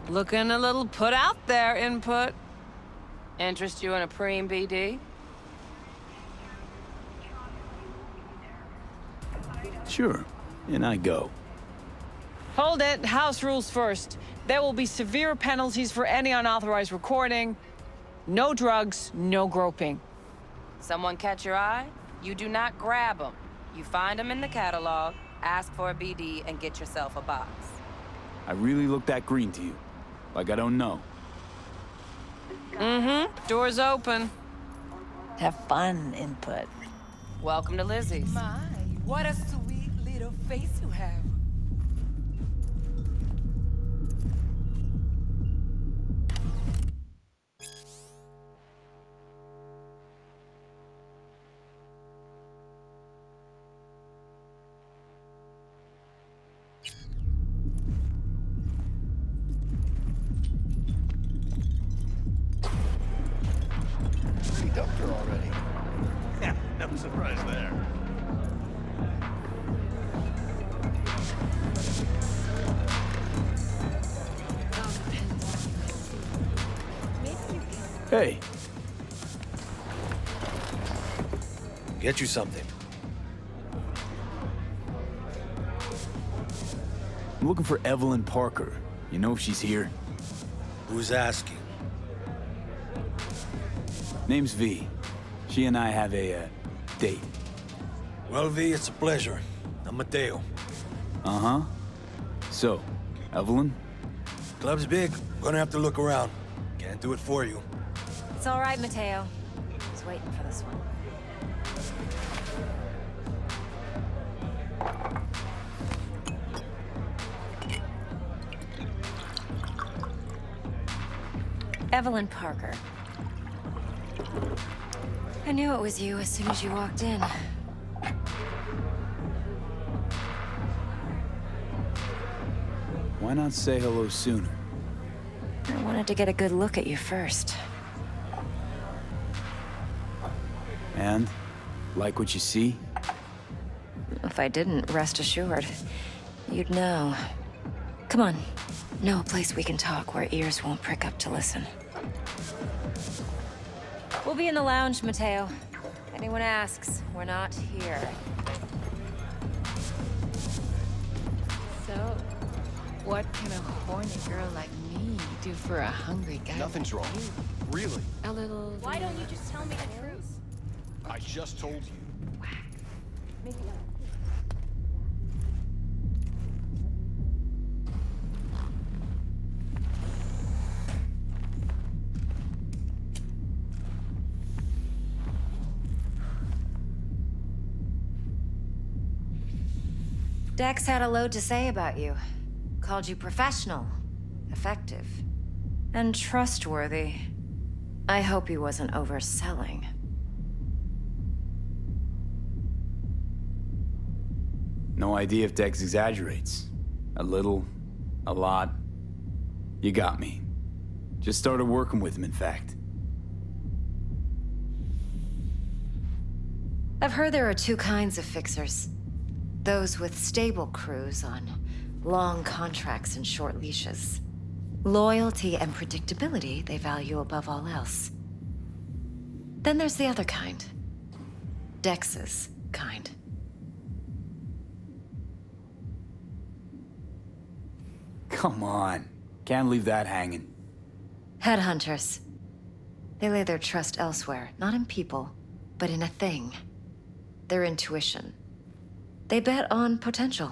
Looking a little put out there, Input. Interest you in a preem BD? Sure, and I go. Hold it. House rules first. There will be severe penalties for any unauthorized recording. No drugs, no groping. Someone catch your eye? You do not grab them. You find them in the catalog, ask for a BD, and get yourself a box. I really look that green to you. Like I don't know. Mm-hmm. Door's open. Have fun, Input. Welcome to Lizzie's. My, what a sweet little face you have. Dumped her already. Yeah, no surprise there. Hey, Get you something. I'm looking for Evelyn Parker. You know if she's here? Who's asking? Name's V. She and I have a, date. Well, V, it's a pleasure. I'm Mateo. Uh-huh. So, Evelyn? Club's big. Gonna have to look around. Can't do it for you. It's all right, Mateo. I was waiting for this one. Evelyn Parker. I knew it was you as soon as you walked in. Why not say hello sooner? I wanted to get a good look at you first. And? Like what you see? If I didn't, rest assured, you'd know. Come on. Know a place we can talk where ears won't prick up to listen. We'll be in the lounge, Mateo. Anyone asks, we're not here. So, what can a horny girl like me do for a hungry guy? Nothing's wrong. Really? A little... Why don't you just tell me the truth? I just told you. Dex had a load to say about you. Called you professional, effective, and trustworthy. I hope he wasn't overselling. No idea if Dex exaggerates. A little, a lot. You got me. Just started working with him, in fact. I've heard there are two kinds of fixers. Those with stable crews on long contracts and short leashes. Loyalty and predictability they value above all else. Then there's the other kind. Dex's kind. Come on. Can't leave that hanging. Headhunters. They lay their trust elsewhere, not in people, but in a thing. Their intuition. They bet on potential.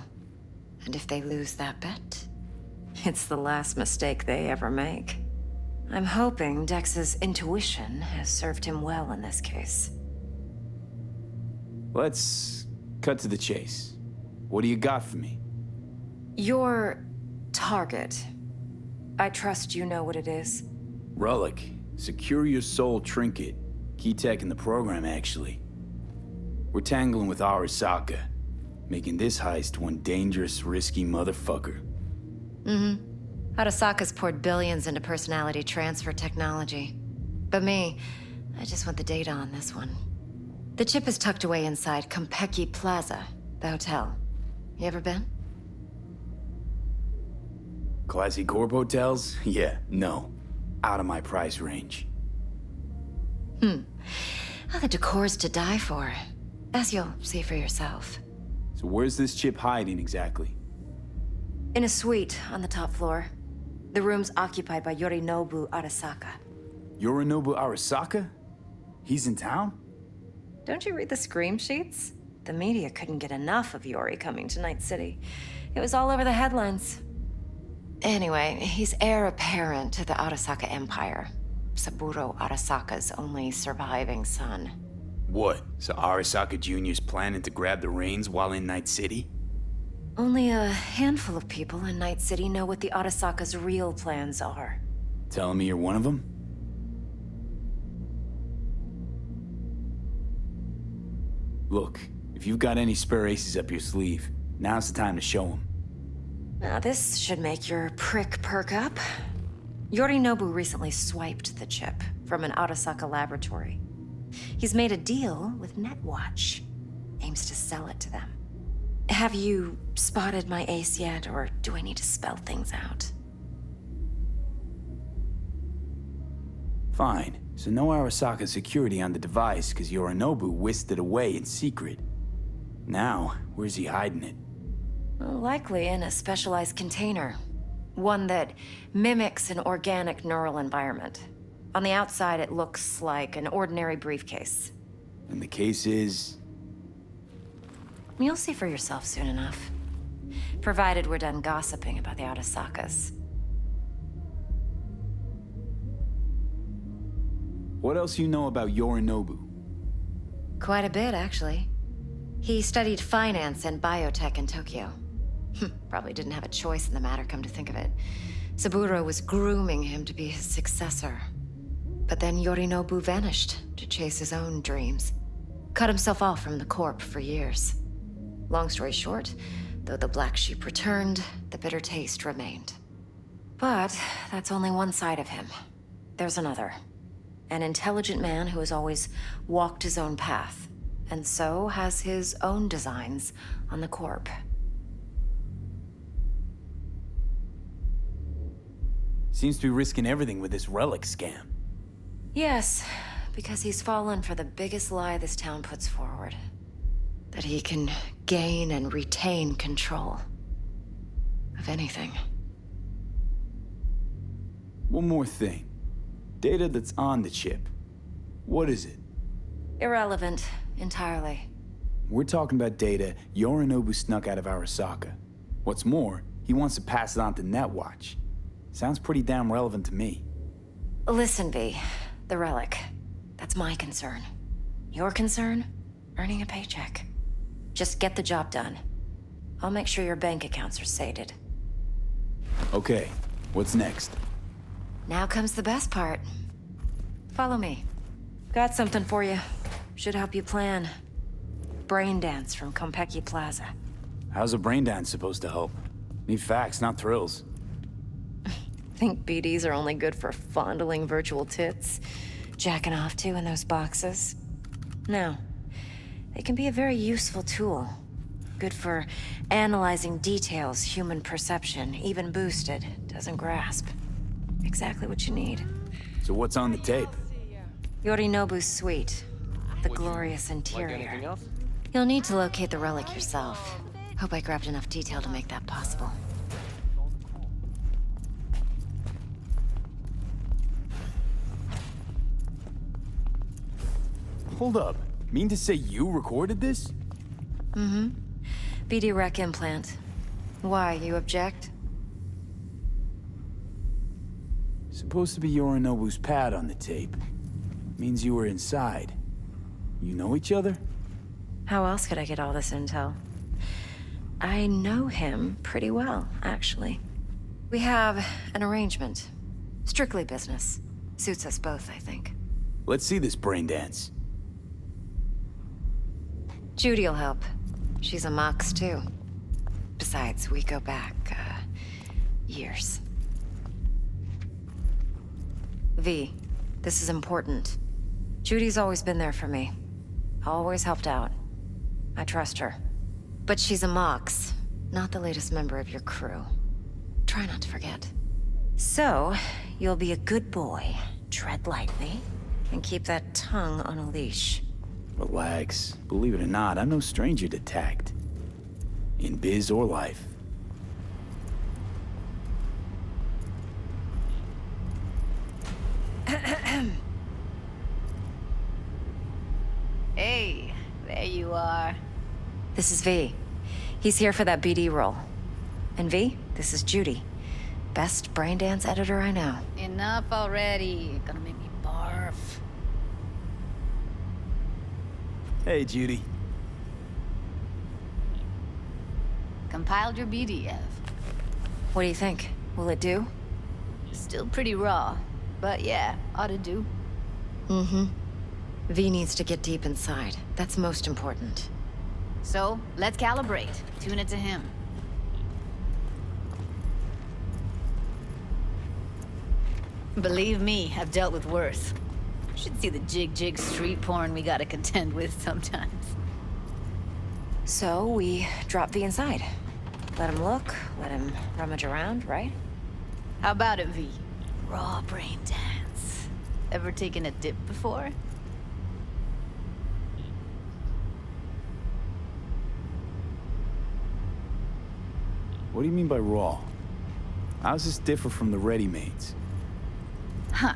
And if they lose that bet, it's the last mistake they ever make. I'm hoping Dex's intuition has served him well in this case. Let's cut to the chase. What do you got for me? Your target. I trust you know what it is. Relic. Secure your soul trinket. Key tech in the program, actually. We're tangling with Arasaka, making this heist one dangerous, risky motherfucker. Arasaka's poured billions into personality transfer technology. But me, I just want the data on this one. The chip is tucked away inside Konpeki Plaza, the hotel. You ever been? Classy corp hotels? Yeah, no. Out of my price range. Oh, the decor's to die for, as you'll see for yourself. So where's this chip hiding exactly? In a suite on the top floor. The room's occupied by Yorinobu Arasaka. Yorinobu Arasaka? He's in town? Don't you read the scream sheets? The media couldn't get enough of Yori coming to Night City. It was all over the headlines. Anyway, he's heir apparent to the Arasaka Empire. Saburo Arasaka's only surviving son. What? So Arasaka Jr.'s planning to grab the reins while in Night City? Only a handful of people in Night City know what the Arasaka's real plans are. Telling me you're one of them? Look, if you've got any spare aces up your sleeve, now's the time to show them. Now, this should make your prick perk up. Yorinobu recently swiped the chip from an Arasaka laboratory. He's made a deal with Netwatch. Aims to sell it to them. Have you spotted my ace yet, or do I need to spell things out? Fine. So no Arasaka security on the device because Yorinobu whisked it away in secret. Now, where's he hiding it? Well, likely in a specialized container. One that mimics an organic neural environment. On the outside, it looks like an ordinary briefcase. And the case is... You'll see for yourself soon enough. Provided we're done gossiping about the Arasakas. What else you know about Yorinobu? Quite a bit, actually. He studied finance and biotech in Tokyo. Probably didn't have a choice in the matter, come to think of it. Saburo was grooming him to be his successor. But then Yorinobu vanished to chase his own dreams. Cut himself off from the Corp for years. Long story short, though the black sheep returned, the bitter taste remained. But that's only one side of him. There's another. An intelligent man who has always walked his own path, and so has his own designs on the Corp. Seems to be risking everything with this relic scam. Yes, because he's fallen for the biggest lie this town puts forward. That he can gain and retain control of anything. One more thing. Data that's on the chip. What is it? Irrelevant, entirely. We're talking about data Yorinobu snuck out of Arasaka. What's more, he wants to pass it on to Netwatch. Sounds pretty damn relevant to me. Listen, V. The relic. That's my concern. Your concern? Earning a paycheck. Just get the job done. I'll make sure your bank accounts are sated. Okay, what's next? Now comes the best part. Follow me. Got something for you. Should help you plan. Brain dance from Konpeki Plaza. How's a brain dance supposed to help? Need facts, not thrills. Think BDs are only good for fondling virtual tits? Jacking off to in those boxes? No. They can be a very useful tool. Good for analyzing details human perception, even boosted, doesn't grasp. Exactly what you need. So what's on the tape? Yorinobu's suite. The glorious interior. You'll need to locate the relic yourself. Hope I grabbed enough detail to make that possible. Hold up. Mean to say you recorded this? Mm-hmm. BD Rec implant. Why, you object? Supposed to be Yorinobu's pad on the tape. Means you were inside. You know each other? How else could I get all this intel? I know him pretty well, actually. We have an arrangement. Strictly business. Suits us both, I think. Let's see this brain dance. Judy'll help. She's a Mox, too. Besides, we go back, years. V, this is important. Judy's always been there for me. Always helped out. I trust her. But she's a Mox, not the latest member of your crew. Try not to forget. So, you'll be a good boy, tread lightly, and keep that tongue on a leash. Relax. Believe it or not, I'm no stranger to tact. In biz or life. Hey, there you are. This is V. He's here for that BD role. And V, this is Judy. Best braindance editor I know. Enough already. You're gonna make me barf. Hey, Judy. Compiled your BDF. What do you think? Will it do? Still pretty raw, but yeah, ought to do. Mm-hmm. V needs to get deep inside. That's most important. So, let's calibrate. Tune it to him. Believe me, I've dealt with worse. Should see the jig street porn we gotta contend with sometimes. So, we drop V inside. Let him look, let him rummage around, right? How about it, V? Raw brain dance. Ever taken a dip before? What do you mean by raw? How's this differ from the ready-mades? Huh.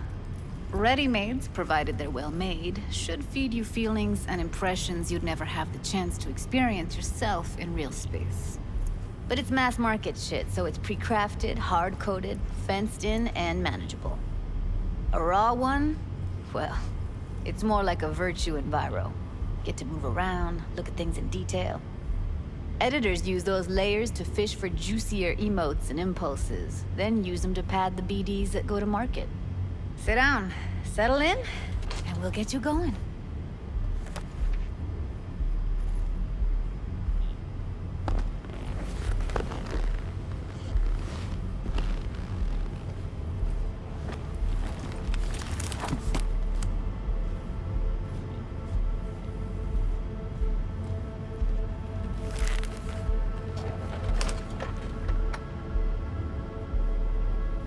Ready-mades, provided they're well made, should feed you feelings and impressions you'd never have the chance to experience yourself in real space. But it's mass market shit, so it's pre-crafted, hard-coded, fenced in, and manageable. A raw one? Well, it's more like a virtue enviro. Get to move around, look at things in detail. Editors use those layers to fish for juicier emotes and impulses, then use them to pad the BDs that go to market. Sit down, settle in, and we'll get you going.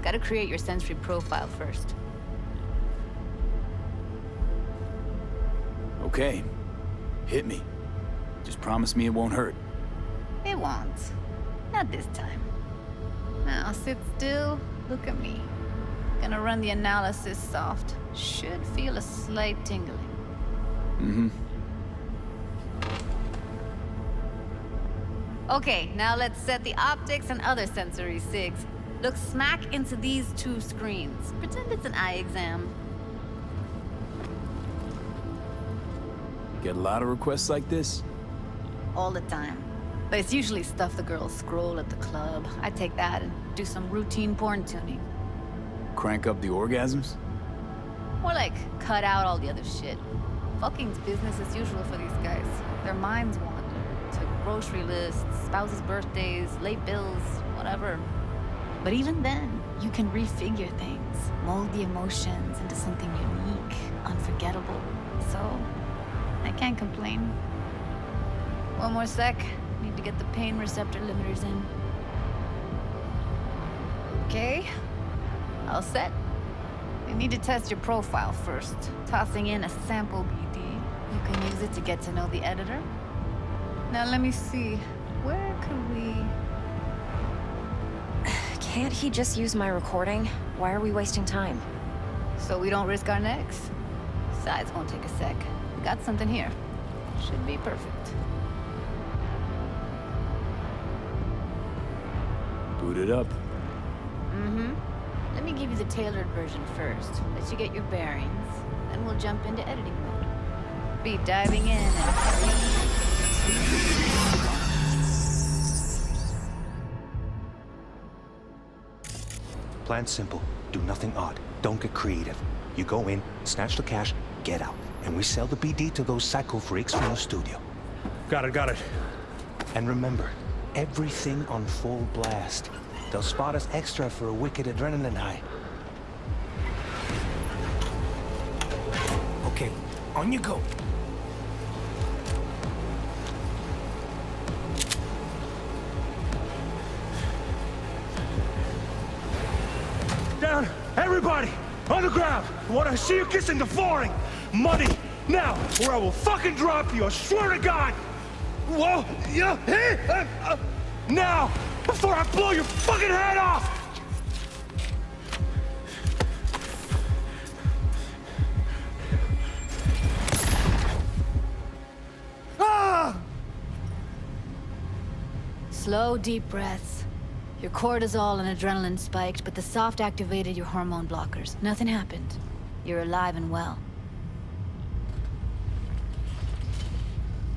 Gotta create your sensory profile first. Okay. Hit me. Just promise me it won't hurt. It won't. Not this time. Now sit still, look at me. Gonna run the analysis soft. Should feel a slight tingling. Mm-hmm. Okay, now let's set the optics and other sensory sigs. Look smack into these two screens. Pretend it's an eye exam. Get a lot of requests like this? All the time. But it's usually stuff the girls scroll at the club. I take that and do some routine porn tuning. Crank up the orgasms? More like cut out all the other shit. Fucking's business as usual for these guys. Their minds wander to grocery lists, spouses' birthdays, late bills, whatever. But even then, you can refigure things, mold the emotions into something unique, unforgettable. So, I can't complain. One more sec. Need to get the pain receptor limiters in. Okay. All set. You need to test your profile first. Tossing in a sample BD. You can use it to get to know the editor. Now let me see. Where could we... Can't he just use my recording? Why are we wasting time? So we don't risk our necks? Besides, won't take a sec. We got something here. Should be perfect. Boot it up. Mm-hmm. Let me give you the tailored version first. Let you get your bearings. Then we'll jump into editing mode. Be diving in and... Plan simple. Do nothing odd. Don't get creative. You go in, snatch the cash, get out. And we sell the BD to those psycho freaks from the studio. Got it. And remember, everything on full blast. They'll spot us extra for a wicked adrenaline high. Okay, on you go. On the ground! I want to see you kissing the flooring! Money! Now, or I will fucking drop you, I swear to God! Whoa! Yeah! Hey! Now! Before I blow your fucking head off! Ah! Slow, deep breaths. Your cortisol and adrenaline spiked, but the soft activated your hormone blockers. Nothing happened. You're alive and well.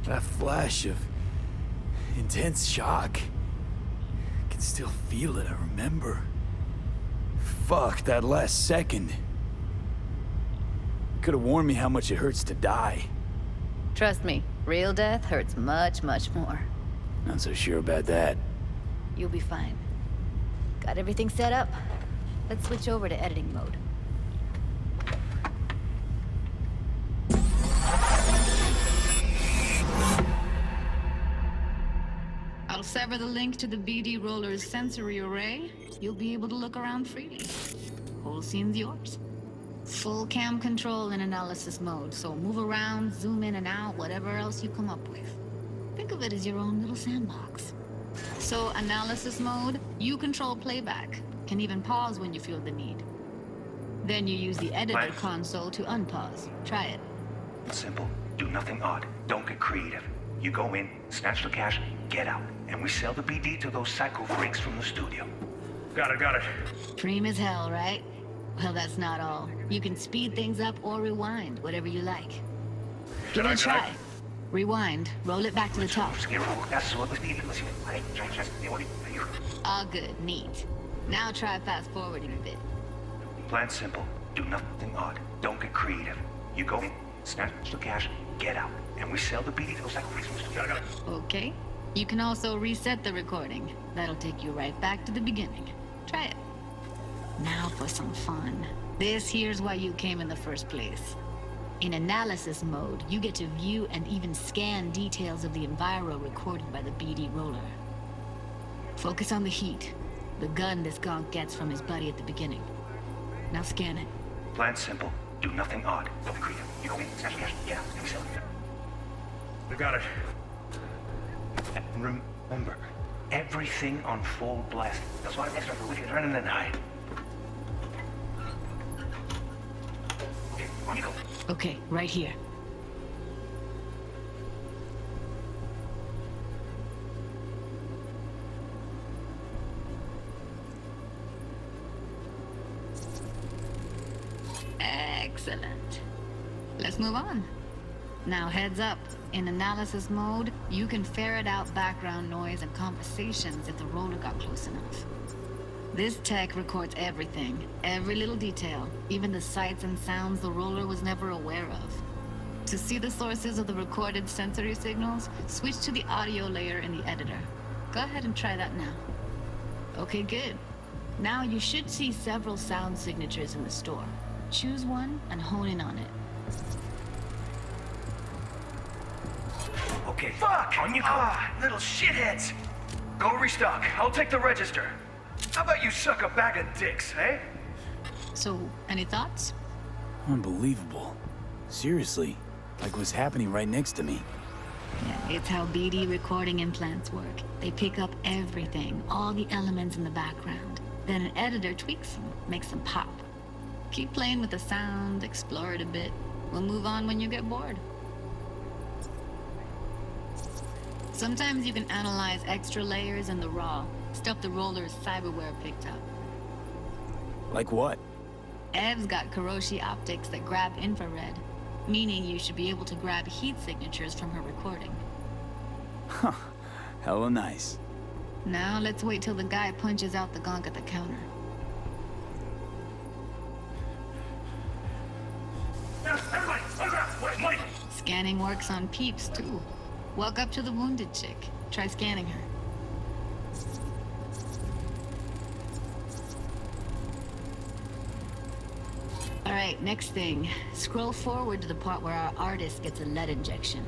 That flash of intense shock. I can still feel it, I remember. Fuck, that last second. Could have warned me how much it hurts to die. Trust me, real death hurts much, much more. Not so sure about that. You'll be fine. Got everything set up? Let's switch over to editing mode. I'll sever the link to the BD Roller's sensory array. You'll be able to look around freely. Whole scene's yours. Full cam control in analysis mode, so move around, zoom in and out, whatever else you come up with. Think of it as your own little sandbox. So, analysis mode, you control playback. Can even pause when you feel the need. Then you use the editor console to unpause. Try it. Simple. Do nothing odd. Don't get creative. You go in, snatch the cash, get out, and we sell the BD to those psycho freaks from the studio. Got it. Dream as hell, right? Well, that's not all. You can speed things up or rewind, whatever you like. Give it a try. Rewind. Roll it back to the top. All good. Neat. Now try fast forwarding a bit. Plan simple. Do nothing odd. Don't get creative. You go in, snatch the cash, get out, and we sell the BD to those psycho freaks from the studio. Okay. You can also reset the recording. That'll take you right back to the beginning. Try it. Now for some fun. This here's why you came in the first place. In analysis mode, you get to view and even scan details of the enviro recorded by the BD roller. Focus on the heat, the gun this gonk gets from his buddy at the beginning. Now scan it. Plan simple. Do nothing odd. Don't be creative. You go in, snatch the cash, get out, and we sell it. I got it. And remember, everything on full blast. That's why I'm extra for with you, running and hide. Okay, on you go. Okay, right here. Excellent. Let's move on. Now heads up. In analysis mode, you can ferret out background noise and conversations if the roller got close enough. This tech records everything, every little detail, even the sights and sounds the roller was never aware of. To see the sources of the recorded sensory signals, switch to the audio layer in the editor. Go ahead and try that now. Okay, good. Now you should see several sound signatures in the store. Choose one and hone in on it. Okay. Fuck! On you go. Little shitheads! Go restock. I'll take the register. How about you suck a bag of dicks, eh? So, any thoughts? Unbelievable. Seriously, like what's happening right next to me. Yeah, it's how BD recording implants work. They pick up everything, all the elements in the background. Then an editor tweaks them, makes them pop. Keep playing with the sound, explore it a bit. We'll move on when you get bored. Sometimes you can analyze extra layers in the raw, stuff the roller's cyberware picked up. Like what? Ev's got Kiroshi optics that grab infrared, meaning you should be able to grab heat signatures from her recording. Huh. Hella nice. Now let's wait till the guy punches out the gonk at the counter. Everybody, money! Scanning works on peeps, too. Walk up to the wounded chick. Try scanning her. Alright, next thing. Scroll forward to the part where our artist gets a lead injection.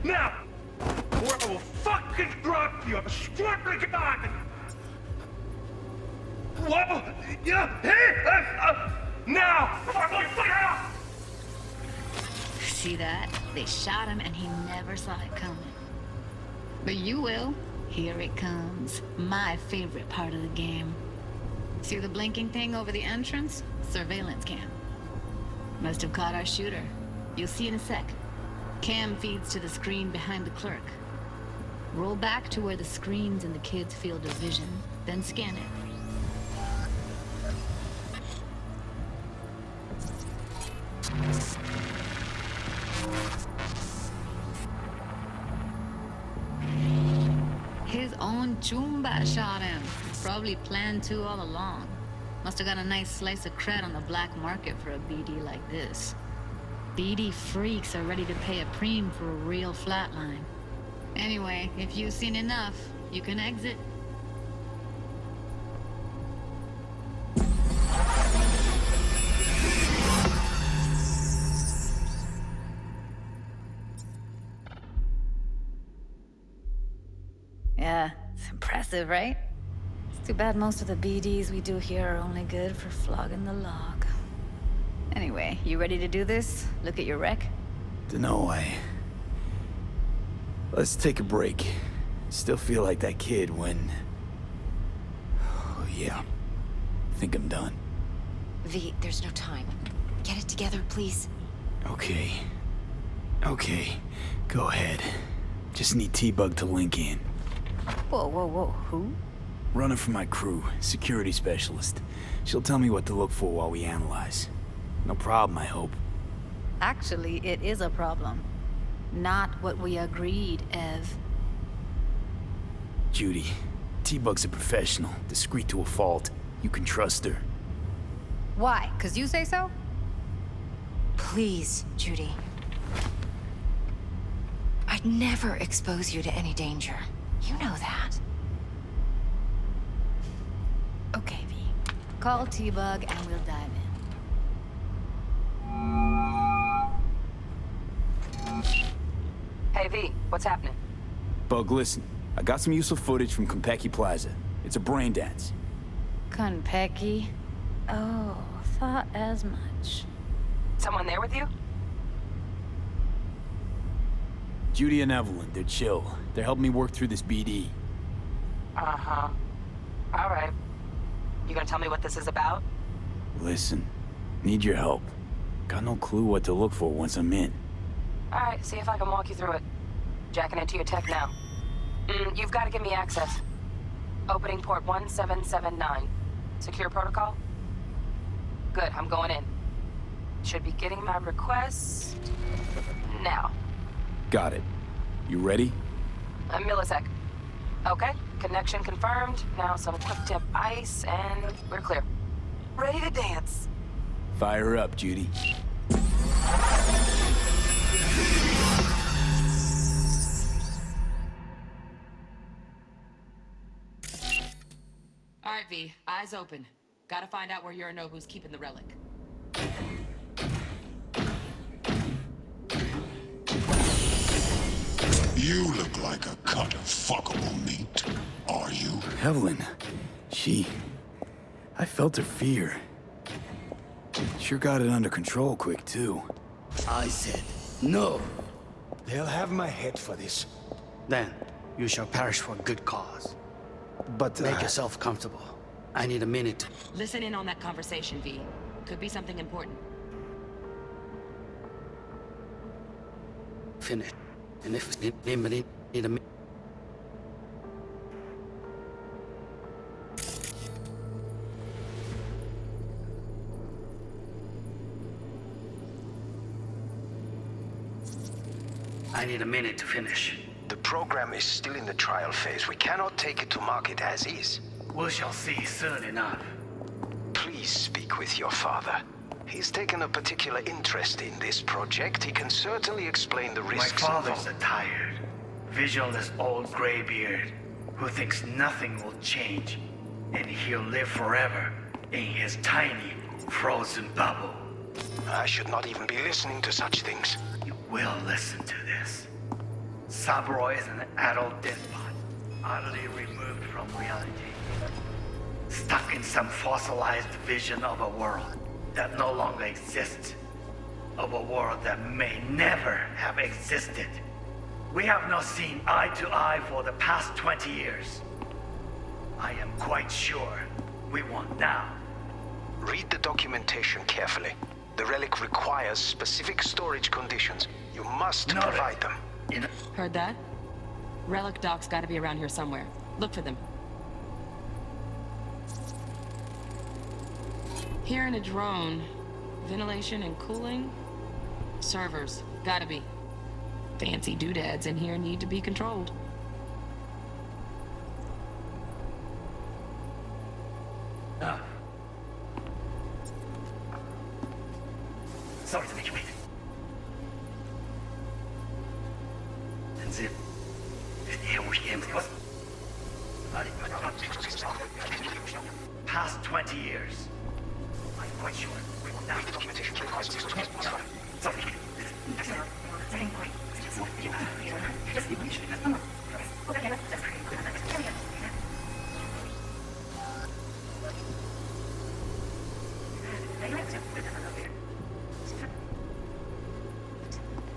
Now! Or I will fucking drop you, I swear to God! Whoa! Yeah! Hey! Now! Before I blow your fucking head off! See that? They shot him and he never saw it coming. But you will. Here it comes. My favorite part of the game. See the blinking thing over the entrance? Surveillance cam. Must have caught our shooter. You'll see in a sec. Cam feeds to the screen behind the clerk. Roll back to where the screen's in the kid's field of vision, then scan it. His own Chumba shot him. Probably planned to all along. Must have got a nice slice of cred on the black market for a BD like this. BD freaks are ready to pay a preem for a real flatline. Anyway, if you've seen enough, you can exit. Yeah, it's impressive, right? It's too bad most of the BDs we do here are only good for flogging the log. Anyway, you ready to do this? Look at your rec? Dunno, Let's take a break. Still feel like that kid when... Oh, yeah. Think I'm done. V, there's no time. Get it together, please. Okay. Okay. Go ahead. Just need T-Bug to link in. Whoa, whoa, whoa, who? Runner for my crew, security specialist. She'll tell me what to look for while we analyze. No problem, I hope. Actually, it is a problem. Not what we agreed, Ev. Judy, T-Bug's a professional, discreet to a fault. You can trust her. Why? 'Cause you say so? Please, Judy. I'd never expose you to any danger. You know that. Okay, V. Call T-Bug and we'll dive in. Hey, V, what's happening? Bug, listen. I got some useful footage from Konpeki Plaza. It's a brain dance. Konpeki? Oh, thought as much. Someone there with you? Judy and Evelyn, they're chill. They're helping me work through this BD. Uh-huh. All right. You gonna tell me what this is about? Listen, need your help. Got no clue what to look for once I'm in. All right, see if I can walk you through it. Jacking into your tech now. You've got to give me access. Opening port 1779. Secure protocol? Good, I'm going in. Should be getting my request now. Got it. You ready? A millisec. Okay, connection confirmed. Now some quick tip ice, and we're clear. Ready to dance. Fire up, Judy. All right, V, eyes open. Gotta find out where Yorinobu's keeping the relic. You look like a cut of fuckable meat. Are you? Evelyn, I felt her fear. Sure got it under control quick, too. I said, no. They'll have my head for this. Then, you shall perish for a good cause. But make yourself comfortable. I need a minute. Listen in on that conversation, V. Could be something important. Finish. And if anybody need a minute. I need a minute to finish. The program is still in the trial phase. We cannot take it to market as is. We shall see soon enough. Please speak with your father. He's taken a particular interest in this project. He can certainly explain the risks. My father's a tired, visionless old graybeard who thinks nothing will change, and he'll live forever in his tiny, frozen bubble. I should not even be listening to such things. You will listen to this. Saburo is an adult despot, utterly removed from reality. Stuck in some fossilized vision of a world that no longer exists, of a world that may never have existed. We have not seen eye to eye for the past 20 years. I am quite sure we want now. Read the documentation carefully. The relic requires specific storage conditions. You must provide them. Heard that? Relic docs gotta be around here somewhere. Look for them. Here in a drone. Ventilation and cooling? Servers. Gotta be. Fancy doodads in here need to be controlled. Ah. Sorry to make you wait. And zip. Past 20 years. I'm quite sure we will now. Documentation. Sorry.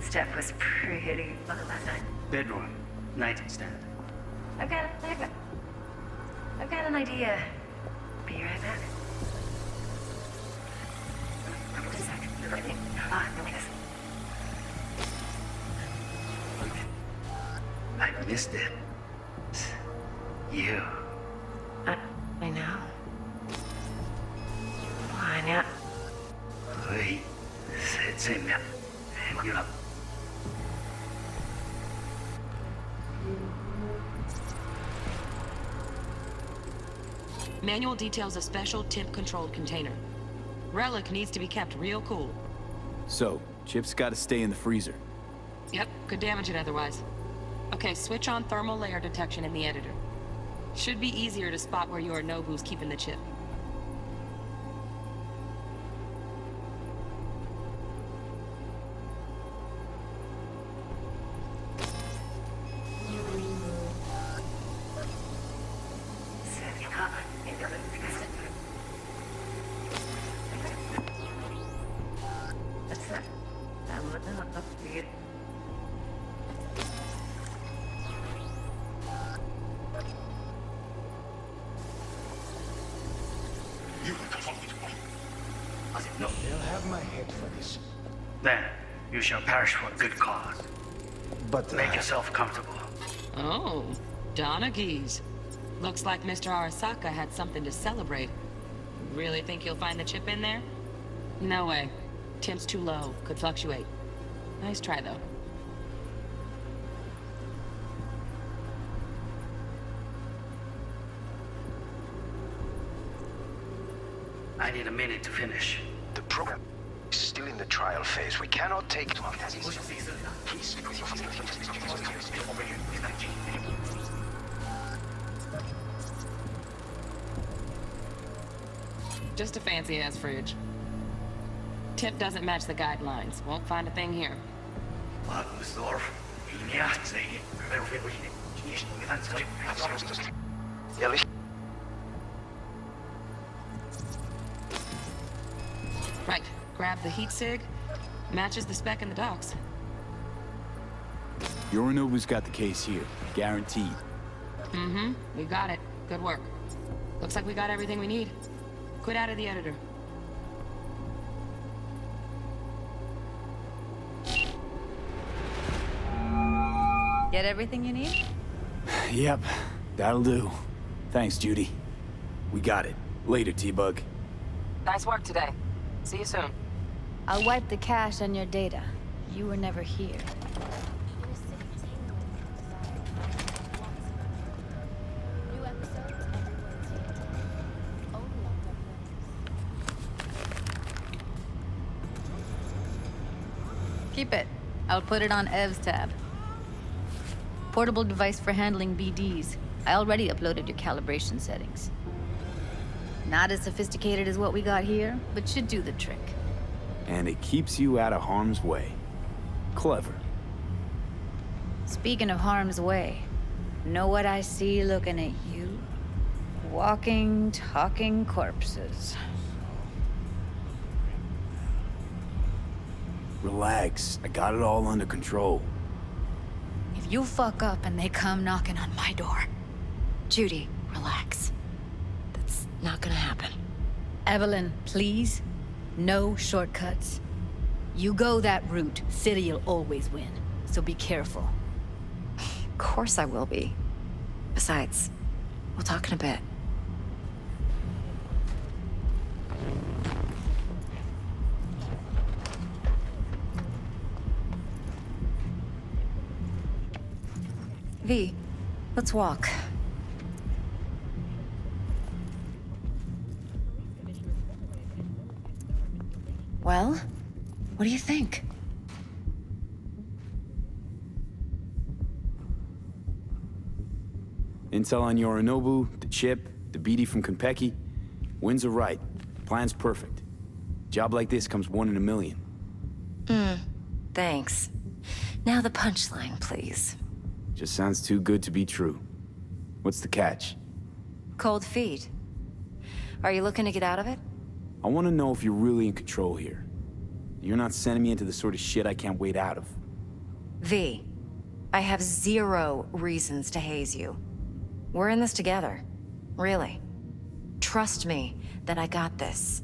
Steph was pretty fun last night. Bedroom, nightstand. I've got an idea. Be right back. Just a sec. No, wait. I missed it. You. I know. Why not? Wait. Say me. You know. Manual details a special temp-controlled container. Relic needs to be kept real cool. So, chips gotta stay in the freezer. Yep, could damage it otherwise. Okay, switch on thermal layer detection in the editor. Should be easier to spot where Yorinobu's keeping the chip. No. They'll have my head for this. Then, you shall perish for a good cause. But make yourself comfortable. Oh, Donaghys. Looks like Mr. Arasaka had something to celebrate. Really think you'll find the chip in there? No way. Temp's too low. Could fluctuate. Nice try, though. I need a minute to finish. The program is still in the trial phase. We cannot take it on. Just a fancy-ass fridge. Tip doesn't match the guidelines. Won't find a thing here. Right. Grab the heat sig. Matches the spec in the docs. Yorinobu's got the case here. Guaranteed. Mm-hmm. We got it. Good work. Looks like we got everything we need. Quit out of the editor. Get everything you need? Yep, that'll do. Thanks, Judy. We got it. Later, T-Bug. Nice work today. See you soon. I'll wipe the cache on your data. You were never here. Keep it. I'll put it on Ev's tab. Portable device for handling BDs. I already uploaded your calibration settings. Not as sophisticated as what we got here, but should do the trick. And it keeps you out of harm's way. Clever. Speaking of harm's way, know what I see looking at you? Walking, talking corpses. Relax. I got it all under control. If you fuck up and they come knocking on my door... Judy, relax. That's not gonna happen. Evelyn, please. No shortcuts. You go that route, City'll always win. So be careful. Of course I will be. Besides, we'll talk in a bit. V, let's walk. Well, what do you think? Intel on Yorinobu, the chip, the BD from Konpeki. Winds are right. Plan's perfect. Job like this comes 1 in a million. Thanks. Now the punchline, please. Just sounds too good to be true. What's the catch? Cold feet. Are you looking to get out of it? I want to know if you're really in control here. You're not sending me into the sort of shit I can't wait out of. V, I have 0 reasons to haze you. We're in this together. Really. Trust me that I got this.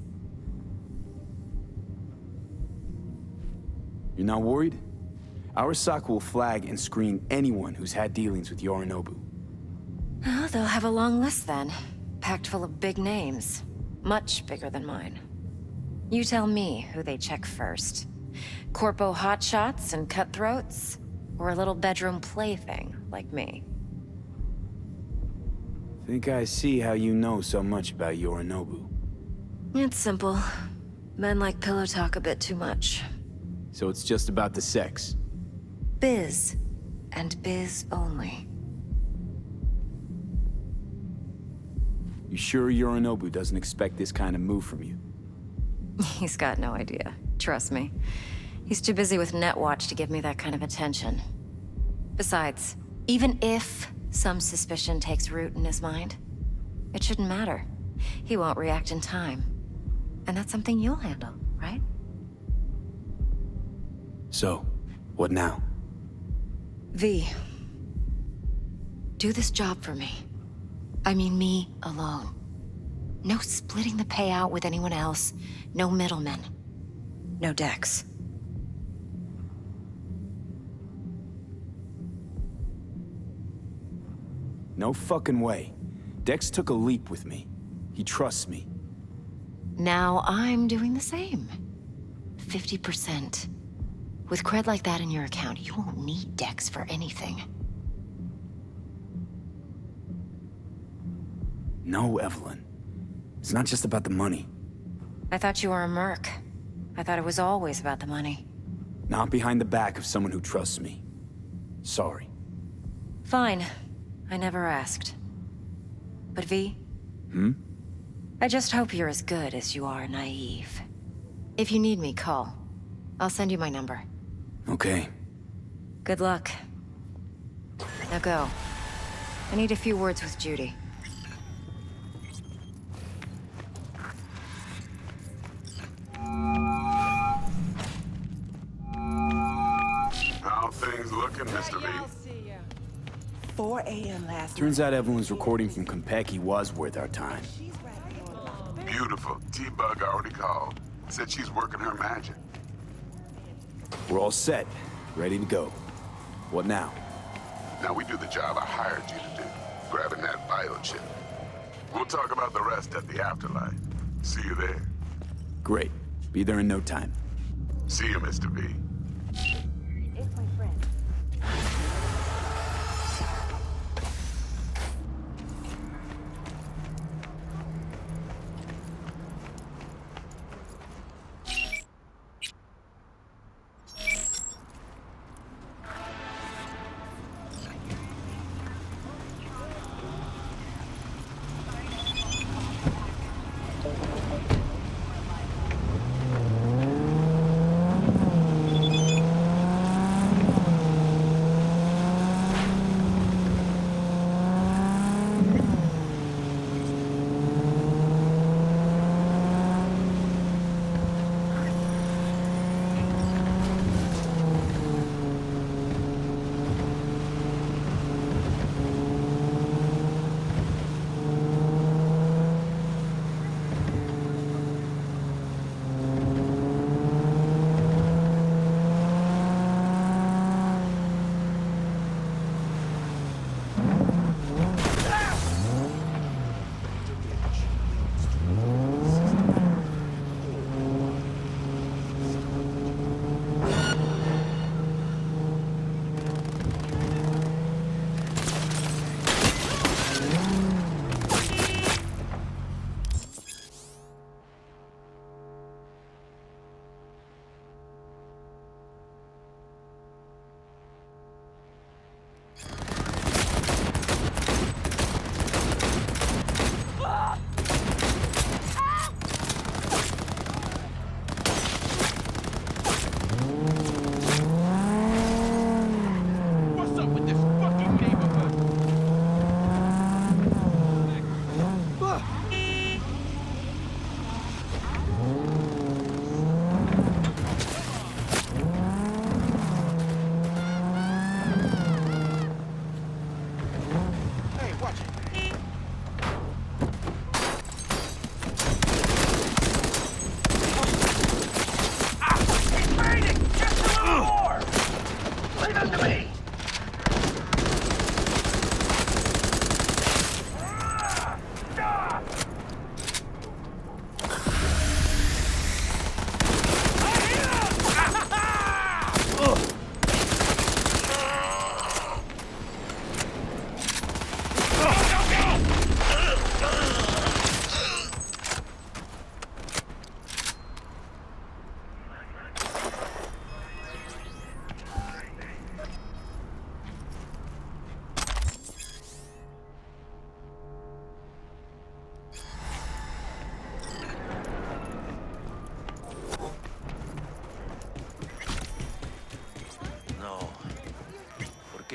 You're not worried? Arasaka will flag and screen anyone who's had dealings with Yorinobu. Oh, they'll have a long list then. Packed full of big names. Much bigger than mine. You tell me who they check first. Corpo hotshots and cutthroats? Or a little bedroom plaything like me? Think I see how you know so much about Yorinobu. It's simple. Men like pillow talk a bit too much. So it's just about the sex? Biz. And biz only. You sure Yorinobu doesn't expect this kind of move from you? He's got no idea. Trust me. He's too busy with Netwatch to give me that kind of attention. Besides, even if some suspicion takes root in his mind, it shouldn't matter. He won't react in time. And that's something you'll handle, right? So, what now? V. Do this job for me. I mean me alone. No splitting the payout with anyone else. No middlemen. No Dex. No fucking way. Dex took a leap with me. He trusts me. Now I'm doing the same. 50%. With cred like that in your account, you won't need Dex for anything. No, Evelyn. It's not just about the money. I thought you were a merc. I thought it was always about the money. Not behind the back of someone who trusts me. Sorry. Fine. I never asked. But V? I just hope you're as good as you are naive. If you need me, call. I'll send you my number. Okay. Good luck. Now go. I need a few words with Judy. How things looking, Mr. V? 4 a.m. last Turns out Evelyn's recording from Konpeki was worth our time. Beautiful. T-Bug already called. Said she's working her magic. We're all set. Ready to go. What now? Now we do the job I hired you to do. Grabbing that vital chip. We'll talk about the rest at the afterlife. See you there. Great. Be there in no time. See you, Mr. V. It's my friend.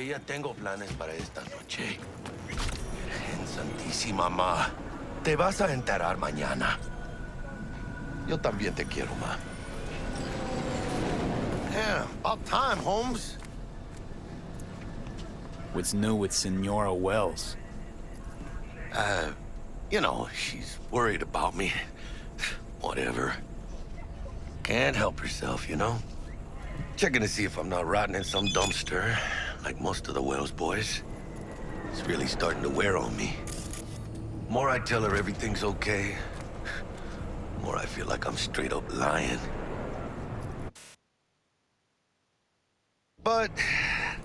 que ya tengo planes para esta noche. Virgen Santísima, ma. Te vas a enterar mañana. Yo también te quiero, ma. Yeah, about time, Holmes. What's new with Senora Wells? You know, she's worried about me. Whatever. Can't help herself, you know? Checking to see if I'm not rotting in some dumpster, like most of the Wells boys. It's really starting to wear on me. More I tell her everything's okay, more I feel like I'm straight up lying. But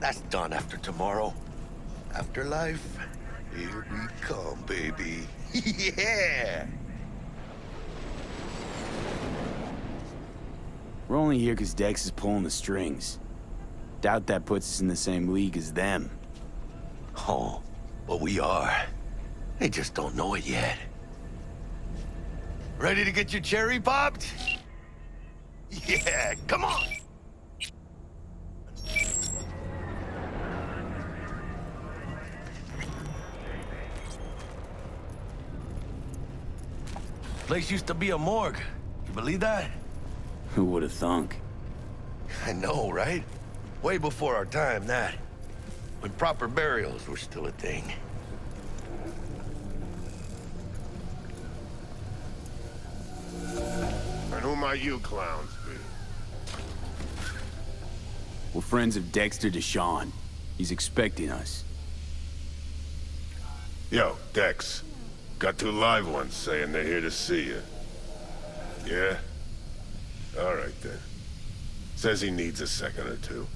that's done after tomorrow. Afterlife, here we come, baby. Yeah! We're only here because Dex is pulling the strings. Doubt that puts us in the same league as them. Oh, but we are. They just don't know it yet. Ready to get your cherry popped? Yeah, come on! Place used to be a morgue. You believe that? Who would have thunk? I know, right? Way before our time, that. When proper burials were still a thing. And who might you clowns be? We're friends of Dexter Deshawn. He's expecting us. Yo, Dex. Got two live ones saying they're here to see you. Yeah? All right, then. Says he needs a second or two.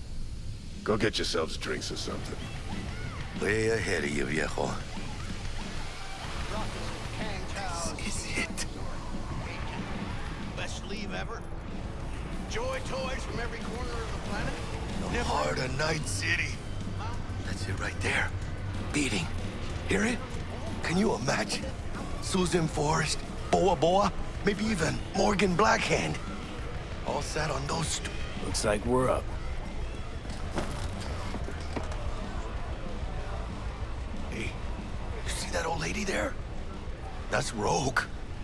Go get yourselves drinks or something. Way ahead of you, viejo. This is it. Best leave ever. Joy toys from every corner of the planet. The heart of Night City. That's it right there. Beating. Hear it? Can you imagine? Susan Forrest, Boa Boa, maybe even Morgan Blackhand. All sat on those Looks like we're up. Hey, you see that old lady there? That's Rogue.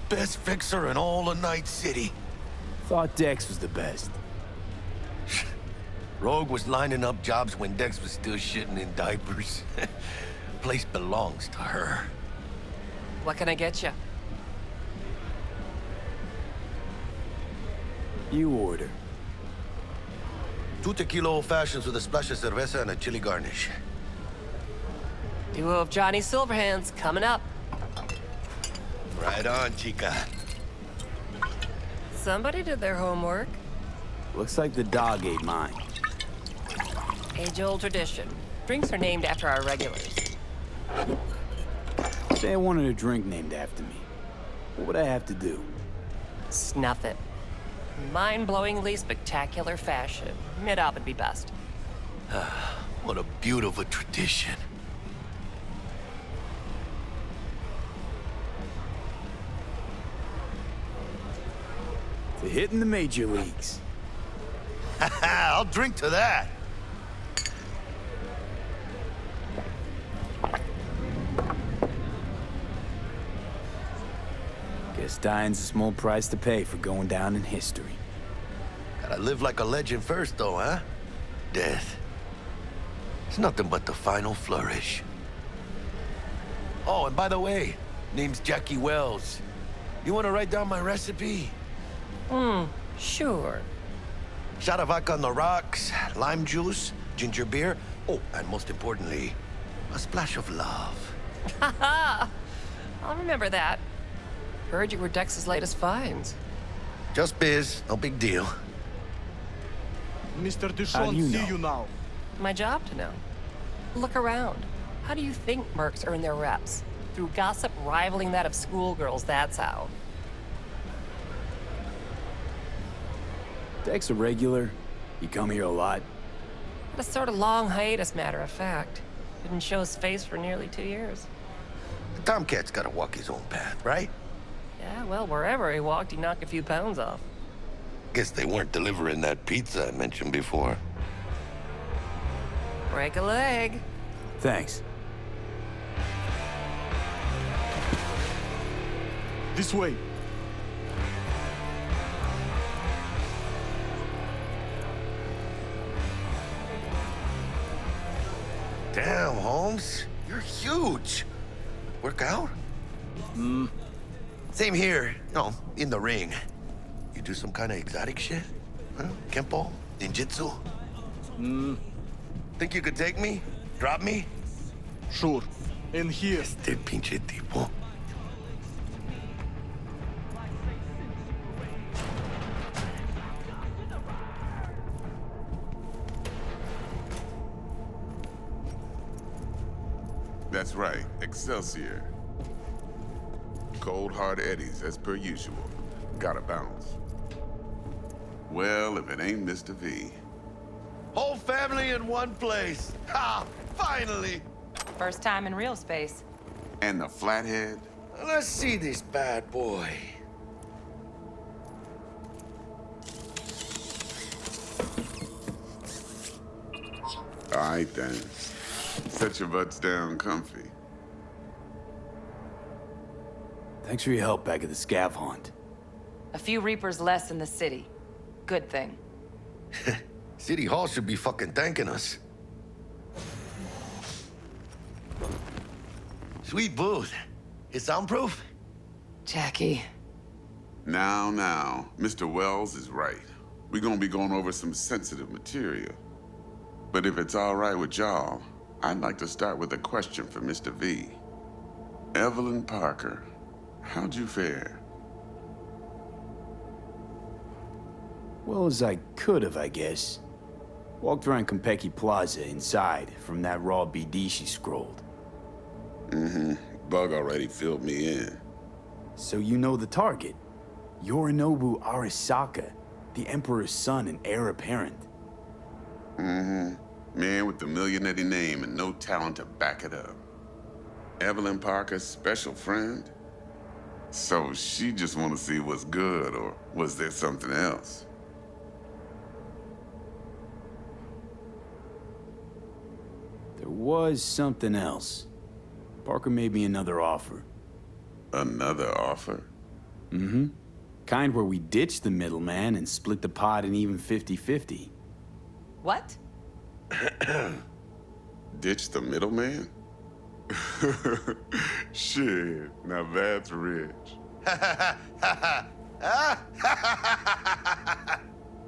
Best fixer in all of Night City. Thought Dex was the best. Rogue was lining up jobs when Dex was still shitting in diapers. Place belongs to her. What can I get you? You order. 2 tequila old fashions with a splash of cerveza and a chili garnish. Duo of Johnny Silverhands coming up. Right on, chica. Somebody did their homework. Looks like the dog ate mine. Age-old tradition. Drinks are named after our regulars. Say I wanted a drink named after me. What would I have to do? Snuff it. Mind-blowingly spectacular fashion. Mid-op would be best. What a beautiful tradition. To hitting the major leagues. I'll drink to that. Guess dying's a small price to pay for going down in history. Gotta live like a legend first, though, huh? Death. It's nothing but the final flourish. Oh, and by the way, name's Jackie Wells. You wanna write down my recipe? Sure. Shot of vodka on the rocks, lime juice, ginger beer. Oh, and most importantly, a splash of love. Haha! I'll remember that. Heard you were Dex's latest finds. Just biz, no big deal. Mr. How do Deshawn, you see know? you now. My job to know. Look around. How do you think mercs earn their reps? Through gossip rivaling that of schoolgirls, that's how. Dex a regular? You come here a lot? Had a sort of long hiatus, matter of fact. Didn't show his face for nearly 2 years. The Tomcat's gotta walk his own path, right? Yeah, well, wherever he walked, he knocked a few pounds off. Guess they weren't delivering that pizza I mentioned before. Break a leg. Thanks. This way. Damn, Holmes. You're huge. Work out? Same here. No, in the ring. You do some kind of exotic shit? Huh? Kempo? Ninjutsu? Think you could take me? Drop me? Sure. In here. Este pinche tipo. That's right, Excelsior. Cold hard eddies, as per usual. Gotta bounce. Well, if it ain't Mr. V. Whole family in one place. Ha! Finally! First time in real space. And the flathead? Let's see this bad boy. All right, then. Set your butts down comfy. Thanks for your help back at the scav haunt. A few Reapers less in the city. Good thing. City Hall should be fucking thanking us. Sweet booth. It's soundproof? Jackie. Now, Mr. Wells is right. We're gonna be going over some sensitive material. But if it's all right with y'all, I'd like to start with a question for Mr. V. Evelyn Parker, how'd you fare? Well, as I could have, I guess. Walked around Konpeki Plaza inside from that raw BD she scrolled. Bug already filled me in. So you know the target. Yorinobu Arasaka, the Emperor's son and heir apparent. Man with the millionaire name and no talent to back it up. Evelyn Parker's special friend? So she just want to see what's good, or was there something else? There was something else. Parker made me another offer. Another offer? Kind where we ditch the middleman and split the pot in even 50-50. What? Ditch the middleman? Shit, now that's rich.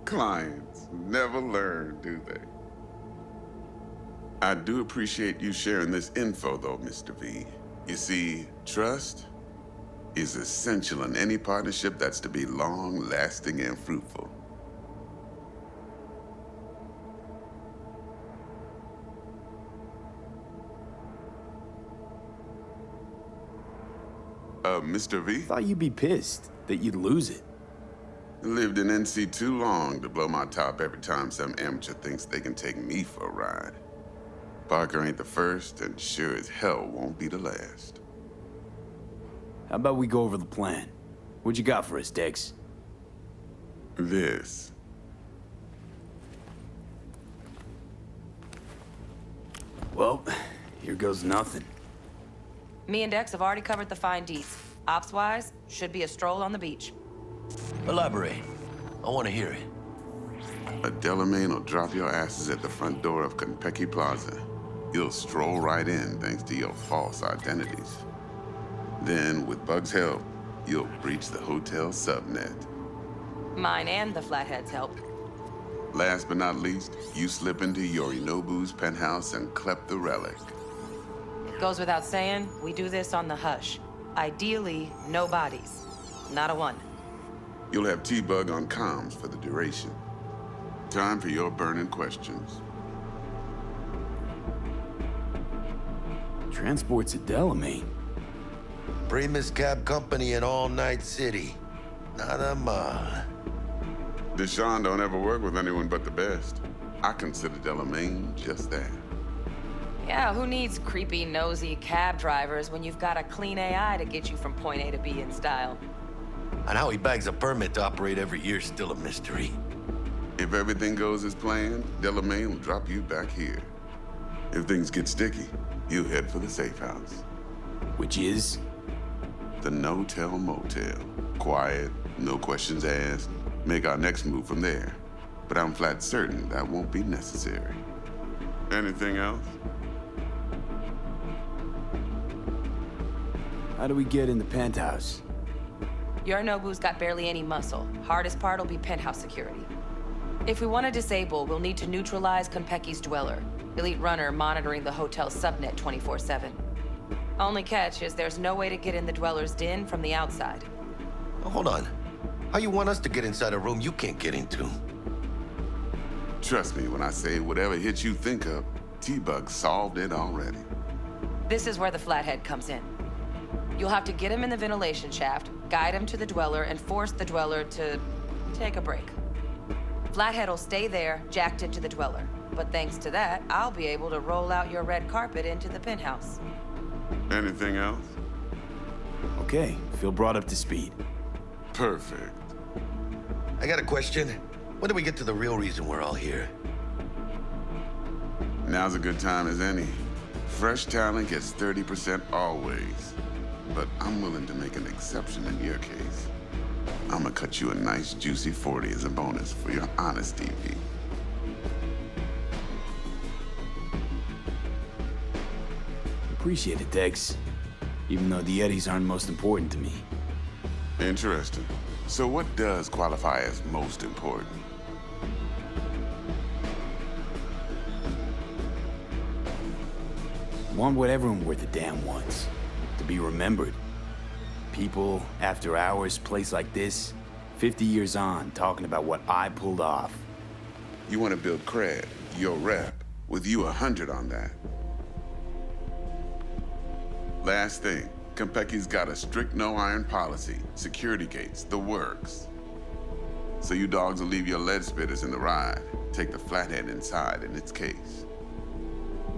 Clients never learn, do they? I do appreciate you sharing this info, though, Mr. V. You see, trust is essential in any partnership that's to be long-lasting and fruitful. Mr. V? Thought you'd be pissed that you'd lose it. Lived in NC too long to blow my top every time some amateur thinks they can take me for a ride. Parker ain't the first, and sure as hell won't be the last. How about we go over the plan? What you got for us, Dex? This. Well, here goes nothing. Me and Dex have already covered the fine deets. Ops-wise, should be a stroll on the beach. Elaborate. I want to hear it. A Delamain will drop your asses at the front door of Konpeki Plaza. You'll stroll right in thanks to your false identities. Then, with Bug's help, you'll breach the hotel subnet. Mine and the Flathead's help. Last but not least, you slip into Yorinobu's penthouse and clep the relic. Goes without saying, we do this on the hush. Ideally, no bodies. Not a one. You'll have T-Bug on comms for the duration. Time for your burning questions. Transport's a Delamain. Primus Cab Company in All Night City. Nada mal. Deshaun don't ever work with anyone but the best. I consider Delamain just that. Yeah, who needs creepy, nosy cab drivers when you've got a clean AI to get you from point A to B in style? And how he bags a permit to operate every year is still a mystery. If everything goes as planned, Delamain will drop you back here. If things get sticky, you head for the safe house. Which is? The no-tell motel. Quiet, no questions asked. Make our next move from there. But I'm flat certain that won't be necessary. Anything else? How do we get in the penthouse? Yorinobu's got barely any muscle. Hardest part will be penthouse security. If we want to disable, we'll need to neutralize Konpeki's dweller. Elite runner monitoring the hotel's subnet 24/7. Only catch is there's no way to get in the dweller's den from the outside. Oh, hold on. How you want us to get inside a room you can't get into? Trust me when I say whatever hit you think of, T-Bug solved it already. This is where the flathead comes in. You'll have to get him in the ventilation shaft, guide him to the dweller, and force the dweller to take a break. Flathead will stay there, jacked into the dweller. But thanks to that, I'll be able to roll out your red carpet into the penthouse. Anything else? Okay, feel brought up to speed. Perfect. I got a question. When do we get to the real reason we're all here? Now's a good time as any. Fresh talent gets 30% always. But I'm willing to make an exception in your case. I'm gonna cut you a nice juicy 40 as a bonus for your honesty, V. Appreciate it, Dex. Even though the Eddies aren't most important to me. Interesting. So what does qualify as most important? Want what everyone worth a damn wants. To be remembered. People, after hours, place like this, 50 years on, talking about what I pulled off. You want to build cred, your rep, with you 100 on that. Last thing, Konpeki's got a strict no-iron policy, security gates, the works. So you dogs will leave your lead spitters in the ride, take the flathead inside in its case.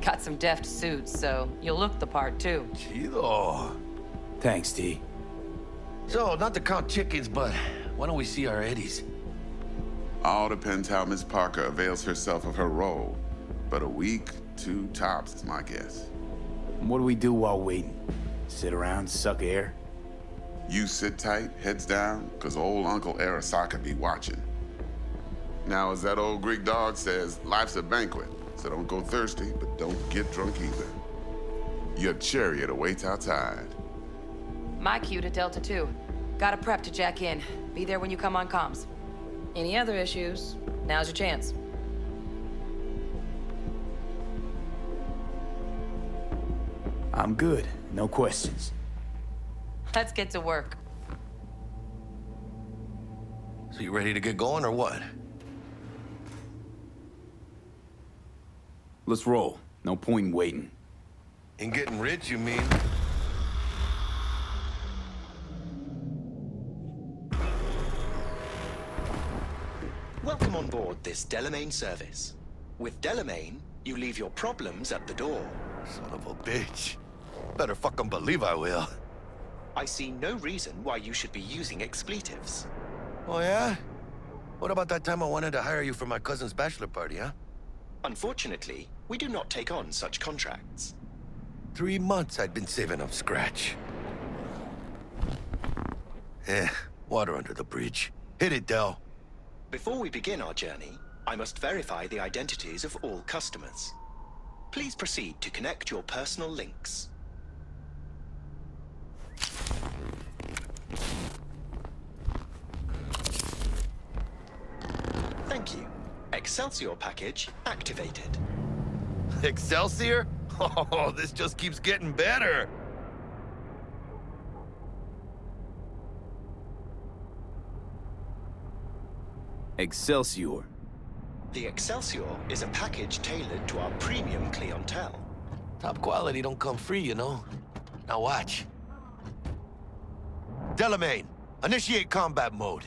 Got some deft suits, so you'll look the part too. Chido. Thanks, T. So, not to count chickens, but why don't we see our Eddies? All depends how Miss Parker avails herself of her role. But a week, 2 tops is my guess. What do we do while waiting? Sit around, suck air? You sit tight, heads down, cause old Uncle Arasaka be watching. Now, as that old Greek dog says, life's a banquet, so don't go thirsty, but don't get drunk either. Your chariot awaits outside. My cue to Delta 2. Gotta prep to jack in. Be there when you come on comms. Any other issues, now's your chance. I'm good. No questions. Let's get to work. So you ready to get going or what? Let's roll. No point in waiting. In getting rich, you mean? Welcome on board this Delamain service. With Delamain, you leave your problems at the door. Son of a bitch. Better fucking believe I will. I see no reason why you should be using expletives. Oh, yeah? What about that time I wanted to hire you for my cousin's bachelor party, huh? Unfortunately, we do not take on such contracts. 3 months I'd been saving up scratch. Water under the bridge. Hit it, Del. Before we begin our journey, I must verify the identities of all customers. Please proceed to connect your personal links. Thank you. Excelsior package activated. Excelsior? Oh, this just keeps getting better. Excelsior. The Excelsior is a package tailored to our premium clientele. Top quality don't come free, you know. Now watch. Delamain, initiate combat mode.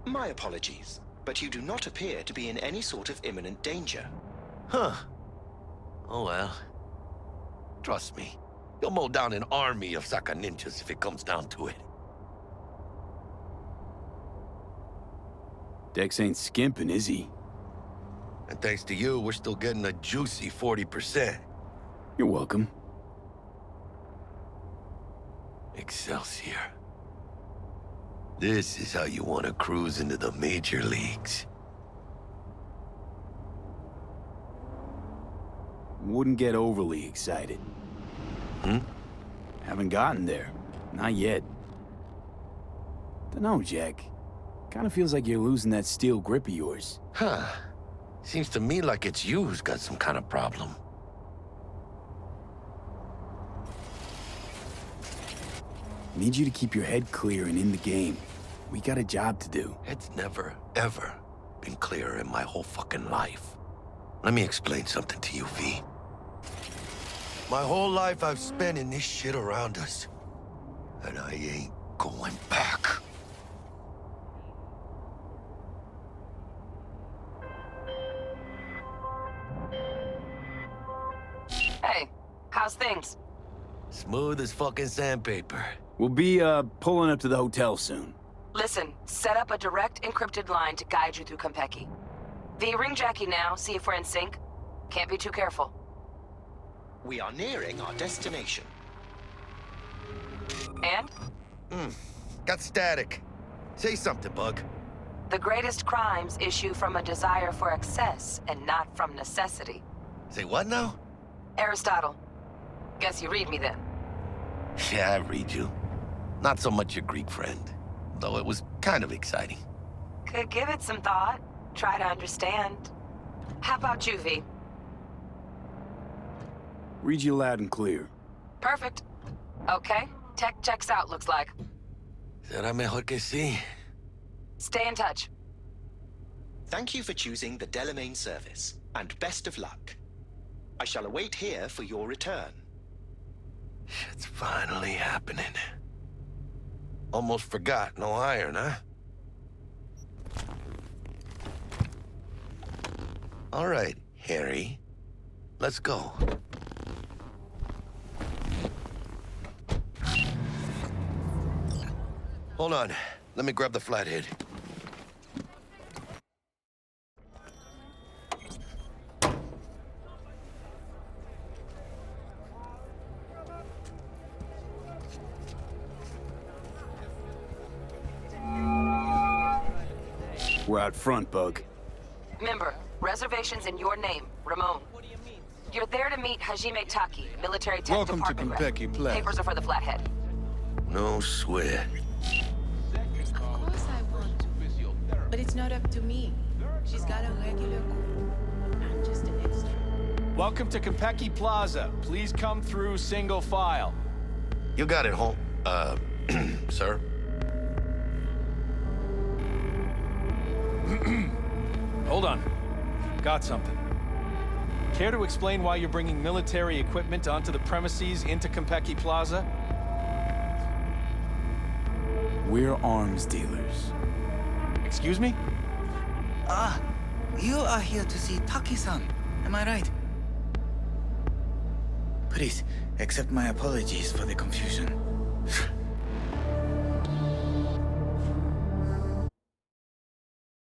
My apologies, but you do not appear to be in any sort of imminent danger. Huh. Oh well. Trust me, you'll mow down an army of Saka ninjas if it comes down to it. Dex ain't skimping, is he? And thanks to you, we're still getting a juicy 40%. You're welcome. Excelsior. This is how you want to cruise into the major leagues. Wouldn't get overly excited. Haven't gotten there. Not yet. Dunno, Jack. Kinda feels like you're losing that steel grip of yours. Huh. Seems to me like it's you who's got some kind of problem. Need you to keep your head clear and in the game. We got a job to do. It's never, ever been clearer in my whole fucking life. Let me explain something to you, V. My whole life I've spent in this shit around us. And I ain't going back. Hey, how's things? Smooth as fucking sandpaper. We'll be, pulling up to the hotel soon. Listen, set up a direct encrypted line to guide you through Konpeki. V, ring Jackie now, see if we're in sync. Can't be too careful. We are nearing our destination. And? Got static. Say something, Bug. The greatest crimes issue from a desire for excess and not from necessity. Say what now? Aristotle. Guess you read me then. Yeah, I read you. Not so much your Greek friend, though it was kind of exciting. Could give it some thought. Try to understand. How about you, V? Read you loud and clear. Perfect. Okay, tech checks out, looks like. Será mejor que sí. Stay in touch. Thank you for choosing the Delamain service, and best of luck. I shall await here for your return. It's finally happening. Almost forgot, no iron, huh? All right, Harry. Let's go. Hold on. Let me grab the flathead. We're out front, Bug. Member, reservations in your name, Ramon. You're there to meet Hajime Taki, military tech Welcome to department Konpeki rep. Plaza. Papers are for the flathead. No sweat. Of course I want to. But it's not up to me. She's got a regular crew. I'm just an extra. Welcome to Konpeki Plaza. Please come through single file. You got it, home. Sir? Hold on. Got something. Care to explain why you're bringing military equipment onto the premises into Konpeki Plaza? We're arms dealers. Excuse me? Ah, you are here to see Taki-san, am I right? Please, accept my apologies for the confusion.